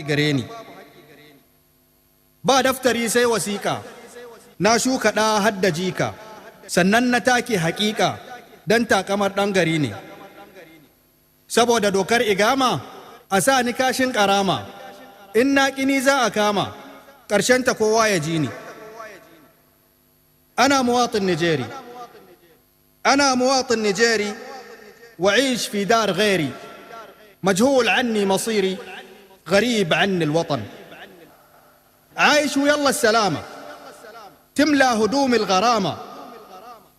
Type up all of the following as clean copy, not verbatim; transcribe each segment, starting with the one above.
gare ni. Ba daftari sai wasiƙa, na shuka ɗa hadda jika, sannan na take haƙiƙa don takamar ɗan gari ne. Saboda dokar igama a sa ni kashin ƙarama, in na ƙini za a kama, ƙarshenta kowa ya ji ni. أنا مواطن نيجيري وعيش في دار غيري، مجهول عني مصيري، غريب عني الوطن. عايش ويلا السلامة، تملى هدوم الغرامة،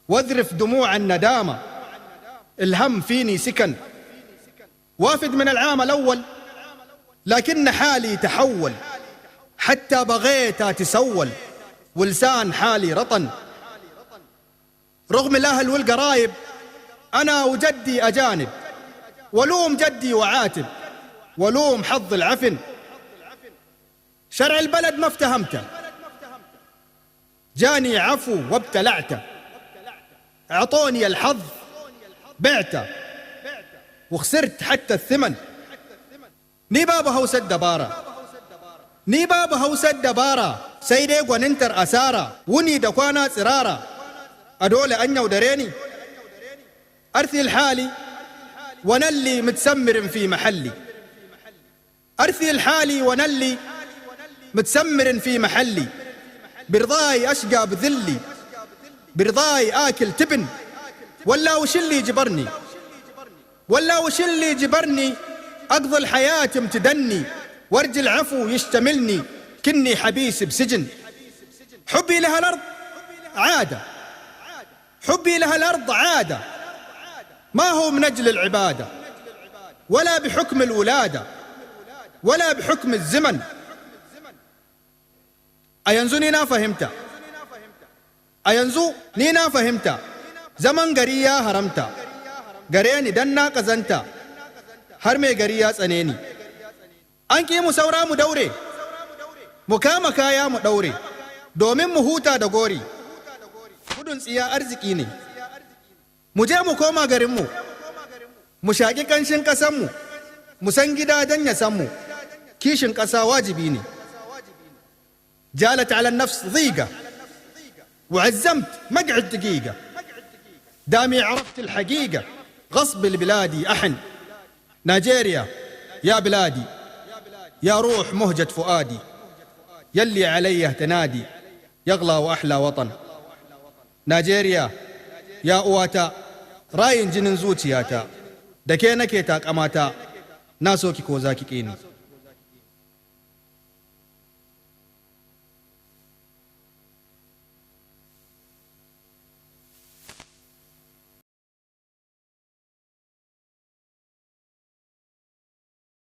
واذرف دموع الندامة، الهم فيني سكن. وافد من العام الأول لكن حالي تحول، حتى بغيت أتسول ولسان حالي رطن. رغم الأهل والقرايب أنا وجدي أجانب، ولوم جدي وعاتب، ولوم حظ العفن. شرع البلد ما افتهمته، جاني عفو وابتلعته، اعطوني الحظ بعته وخسرت حتى الثمن. ني بابا هوسد دبارة سيدي وننتر أسارة وني دكوانا سرارة أدول أن يودريني. أرثي الحالي ونلي متسمر في محلي، أرثي الحالي ونلي متسمر في محلي، برضاي أشقى بذلي، برضاي آكل تبن. ولا وش اللي جبرني أقضي الحياة امتدني، ورج العفو يشتملني كني حبيس بسجن. حبي لها الأرض عادة، حبي لها الأرض عادة، ما هو من أجل العبادة ولا بحكم الولادة ولا بحكم الزمن. أينزو نينا فهمتا زمن قريا هرمتا قريني دنا قزنتا هرمي قريا سنيني. أنكي مسورا مدوري مكاما كايا مدوري دومين مهوتا دغوري gudun tsiya arziki ne. Mu je mu koma garinmu, mu shaƙi ƙanshin ƙasanmu, mu san gida don ya san mu. Kishin ƙasa wajibi ne. جالت على النفس ضيقة وعزمت مقعد دقيقة، دامي عرفت الحقيقة غصب البلادي أحن. نيجيريا يا بلادي، يا روح مهجة فؤادي، يلي عليه تنادي يغلى وأحلى وطن. نيجيريا يا أواتا راين جنن زوتياتا، دكينا كيتاك أماتا ناسوكي كوزاكي كيني.